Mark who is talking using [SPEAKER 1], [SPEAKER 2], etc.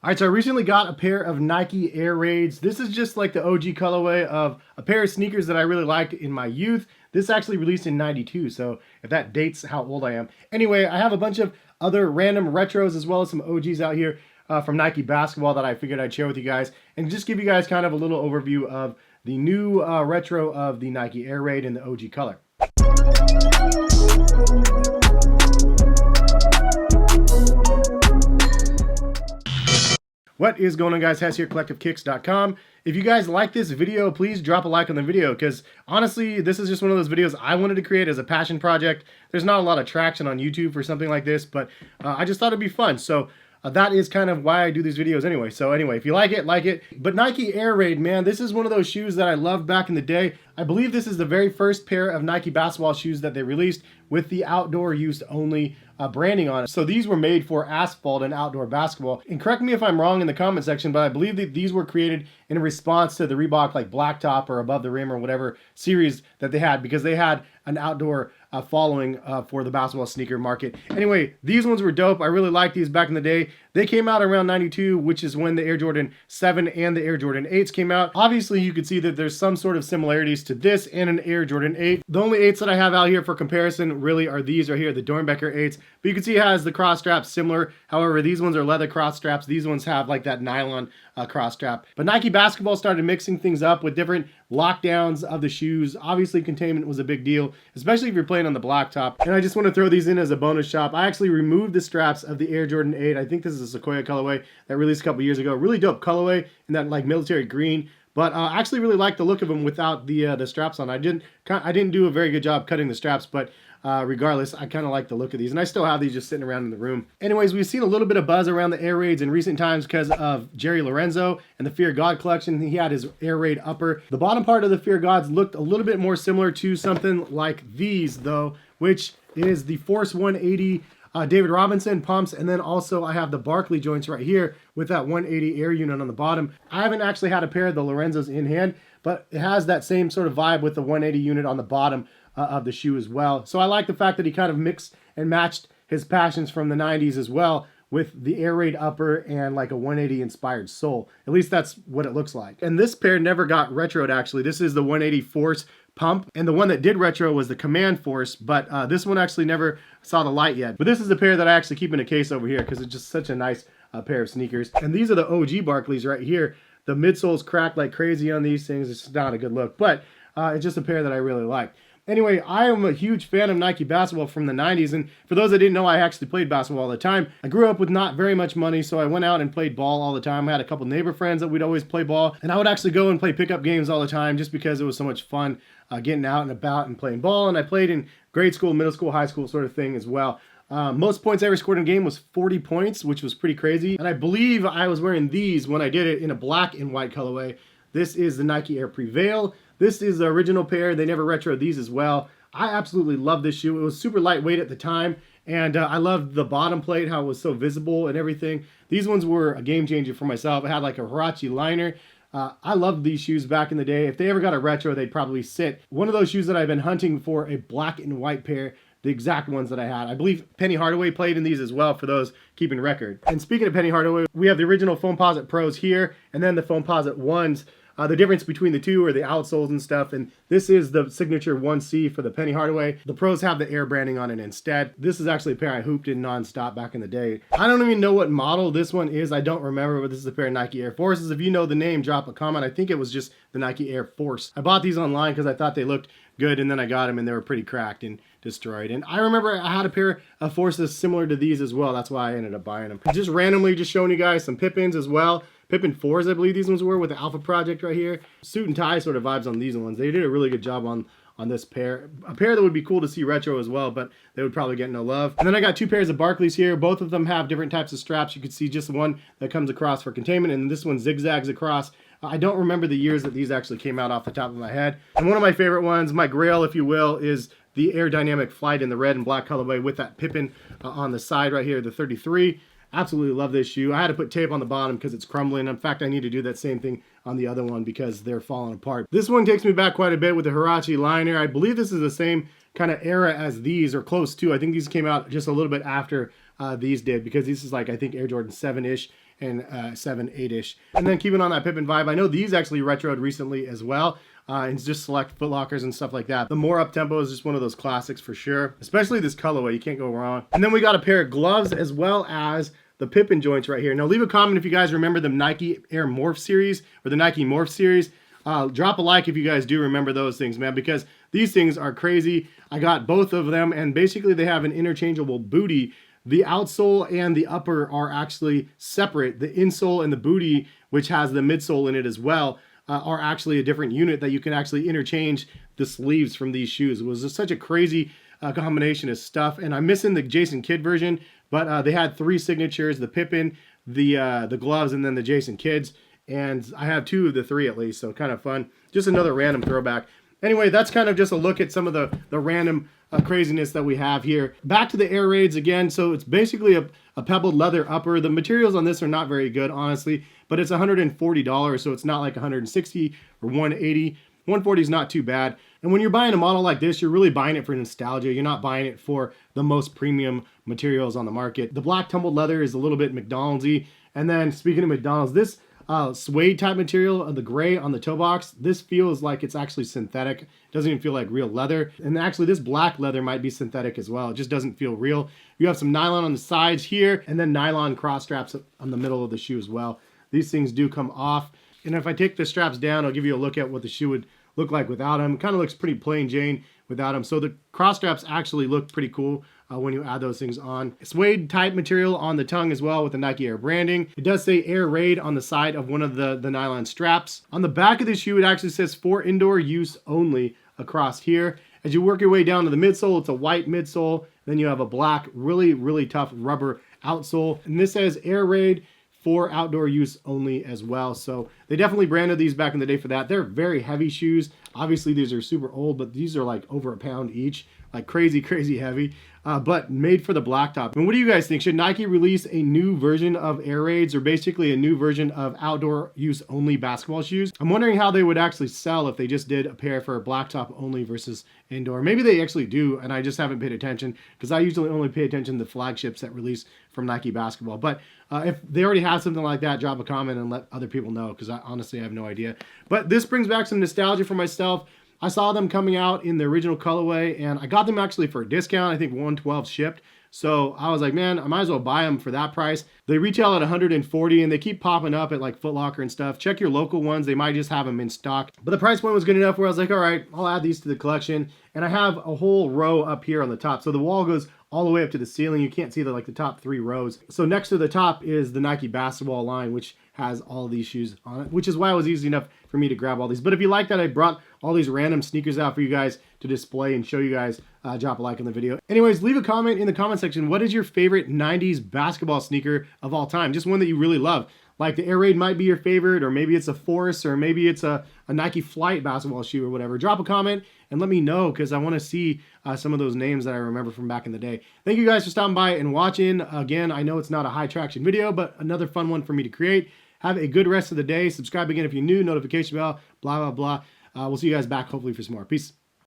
[SPEAKER 1] All right, so I recently got a pair of Nike Air Raids. This is just like the OG colorway of a pair of sneakers that I really liked in my youth. This actually released in '92, so if that dates how old I am. Anyway, I have a bunch of other random retros as well as some OGs out here from Nike basketball that I figured I'd share with you guys and just give you guys kind of a little overview of the new retro of the Nike Air Raid in the OG color. What is going on, guys? Hes here, collectivekicks.com. If you guys like this video, please drop a like on the video, because honestly, this is just one of those videos I wanted to create as a passion project. There's not a lot of traction on YouTube for something like this, but I just thought it'd be fun. So that is kind of why I do these videos anyway. So anyway, if you like it, like it. But Nike Air Raid, man, this is one of those shoes that I loved back in the day. I believe this is the very first pair of Nike basketball shoes that they released with the outdoor use only branding on it. So these were made for asphalt and outdoor basketball. And correct me if I'm wrong in the comment section, but I believe that these were created in response to the Reebok like Blacktop or Above the Rim or whatever series that they had, because they had an outdoor following for the basketball sneaker market. Anyway, these ones were dope. I really liked these back in the day. They came out around '92, which is when the Air Jordan 7 and the Air Jordan 8s came out. Obviously, you could see that there's some sort of similarities to this and an Air Jordan 8. The only 8s that I have out here for comparison really are these right here, the Dornbecker 8s. But you can see it has the cross straps similar. However, these ones are leather cross straps. These ones have like that nylon cross strap. But Nike basketball started mixing things up with different lockdowns of the shoes. Obviously, containment was a big deal, especially if you're playing on the blacktop. And I just want to throw these in as a bonus shop. I actually removed the straps of the Air Jordan 8. I think this is a Sequoia colorway that released a couple years ago. Really dope colorway in that like military green. But I actually really like the look of them without the straps on. I didn't do a very good job cutting the straps, but regardless, I kind of like the look of these, and I still have these just sitting around in the room. Anyways, we've seen a little bit of buzz around the Air Raids in recent times because of Jerry Lorenzo and the Fear God collection. He had his Air Raid upper. The bottom part of the Fear Gods looked a little bit more similar to something like these, though, which is the Force 180 David Robinson pumps, and then also I have the Barkley joints right here with that 180 air unit on the bottom. I haven't actually had a pair of the Lorenzos in hand, but it has that same sort of vibe with the 180 unit on the bottom of the shoe as well. So I like the fact that he kind of mixed and matched his passions from the 90s as well with the Air Raid upper and like a 180 inspired sole. At least that's what it looks like. And this pair never got retroed, actually. This is the 180 Force pump, and the one that did retro was the Command Force, but this one actually never saw the light yet. But this is the pair that I actually keep in a case over here because it's just such a nice pair of sneakers. And these are the OG Barkleys right here. The midsole's cracked like crazy on these things. It's not a good look, but it's just a pair that I really like. Anyway, I am a huge fan of Nike basketball from the 90s, and for those that didn't know, I actually played basketball all the time. I grew up with not very much money, so I went out and played ball all the time. I had a couple neighbor friends that we'd always play ball, and I would actually go and play pickup games all the time just because it was so much fun getting out and about and playing ball. And I played in grade school, middle school, high school sort of thing as well. Most points I ever scored in a game was 40 points, which was pretty crazy. And I believe I was wearing these when I did it in a black and white colorway. This is the Nike Air Prevail. This is the original pair. They never retroed these as well. I absolutely love this shoe. It was super lightweight at the time, and I loved the bottom plate, how it was so visible and everything. These ones were a game changer for myself. It had like a Hirachi Liner. I loved these shoes back in the day. If they ever got a retro, they'd probably sit. One of those shoes that I've been hunting for, a black and white pair, the exact ones that I had. I believe Penny Hardaway played in these as well, for those keeping record. And speaking of Penny Hardaway, we have the original Foamposite Pros here, and then the Foamposite 1s. The difference between the two are the outsoles and stuff, and this is the signature 1C for the Penny Hardaway. The Pros have the Air branding on it instead. This is actually a pair I hooped in nonstop back in the day. I don't even know what model this one is. I don't remember, but this is a pair of Nike Air Forces. If you know the name, drop a comment. I think it was just the Nike Air Force. I bought these online because I thought they looked good, and then I got them and they were pretty cracked and destroyed. And I remember I had a pair of Forces similar to these as well. That's why I ended up buying them. Just randomly just showing you guys some Pippins as well. Pippin 4s, I believe these ones were, with the Alpha Project right here. Suit and tie sort of vibes on these ones. They did a really good job on this pair. A pair that would be cool to see retro as well, but they would probably get no love. And then I got two pairs of Barkleys here. Both of them have different types of straps. You can see just one that comes across for containment, and this one zigzags across. I don't remember the years that these actually came out off the top of my head. And one of my favorite ones, my grail if you will, is the Aerodynamic Flight in the red and black colorway with that Pippin on the side right here, the 33. Absolutely love this shoe. I had to put tape on the bottom because it's crumbling. In fact, I need to do that same thing on the other one because they're falling apart. This one takes me back quite a bit with the Hirachi Liner. I believe this is the same kind of era as these, or close to. I think these came out just a little bit after these did, because this is like, I think, Air Jordan 7-ish. and 7, 8-ish. And then keeping on that Pippin vibe, I know these actually retroed recently as well. And just select Foot Lockers and stuff like that. The more up-tempo is just one of those classics for sure, especially this colorway, you can't go wrong. And then we got a pair of gloves as well as the Pippin joints right here. Now leave a comment if you guys remember the Nike Air Morph series or the Nike Morph series. Drop a like if you guys do remember those things, man, because these things are crazy. I got both of them, and basically they have an interchangeable booty. The outsole and the upper are actually separate. The insole and the booty, which has the midsole in it as well, are actually a different unit that you can actually interchange the sleeves from these shoes. It was just such a crazy combination of stuff. And I'm missing the Jason Kidd version, but they had 3 signatures: the Pippin, the gloves, and then the Jason Kidds. And I have 2 of the 3 at least, so kind of fun. Just another random throwback. Anyway, that's kind of just a look at some of the random craziness that we have here. Back to the Air Raids again. So it's basically a pebbled leather upper. The materials on this are not very good, honestly, but it's $140, so it's not like $160 or $180. $140 is not too bad. And when you're buying a model like this, you're really buying it for nostalgia. You're not buying it for the most premium materials on the market. The black tumbled leather is a little bit McDonald's-y. And then speaking of McDonald's, this suede type material, the gray on the toe box, this feels like it's actually synthetic. It doesn't even feel like real leather. And actually this black leather might be synthetic as well. It just doesn't feel real. You have some nylon on the sides here, and then nylon cross straps on the middle of the shoe as well. These things do come off. And if I take the straps down, I'll give you a look at what the shoe would look like without them. It kind of looks pretty plain Jane without them. So the cross straps actually look pretty cool when you add those things on. Suede type material on the tongue as well with the Nike Air branding. It does say Air Raid on the side of one of the nylon straps. On the back of the shoe, it actually says for indoor use only across here. As you work your way down to the midsole, it's a white midsole. Then you have a black, really, really tough rubber outsole. And this says Air Raid for outdoor use only as well. So they definitely branded these back in the day for that. They're very heavy shoes. Obviously these are super old, but these are like over a pound each, like crazy, crazy heavy, but made for the blacktop. And what do you guys think? Should Nike release a new version of Air Raids, or basically a new version of outdoor use only basketball shoes? I'm wondering how they would actually sell if they just did a pair for blacktop only versus indoor. Maybe they actually do, and I just haven't paid attention, because I usually only pay attention to the flagships that release from Nike basketball. But if they already have something like that, drop a comment and let other people know, because I honestly have no idea. But this brings back some nostalgia for myself. I saw them coming out in the original colorway, and I got them actually for a discount. I think 112 shipped. So I was like, man, I might as well buy them for that price. They retail at 140, and they keep popping up at like Foot Locker and stuff. Check your local ones. They might just have them in stock. But the price point was good enough where I was like, all right, I'll add these to the collection. And I have a whole row up here on the top. So the wall goes all the way up to the ceiling. You can't see the top 3 rows. So next to the top is the Nike basketball line, which has all these shoes on it, which is why it was easy enough for me to grab all these. But if you like that, I brought all these random sneakers out for you guys to display and show you guys. Drop a like on the video. Anyways, leave a comment in the comment section. What is your favorite 90s basketball sneaker of all time? Just one that you really love. Like the Air Raid might be your favorite, or maybe it's a Force, or maybe it's a Nike Flight basketball shoe or whatever. Drop a comment and let me know, because I want to see some of those names that I remember from back in the day. Thank you guys for stopping by and watching. Again, I know it's not a high traction video, but another fun one for me to create. Have a good rest of the day. Subscribe again if you're new. Notification bell, blah, blah, blah. We'll see you guys back hopefully for some more. Peace.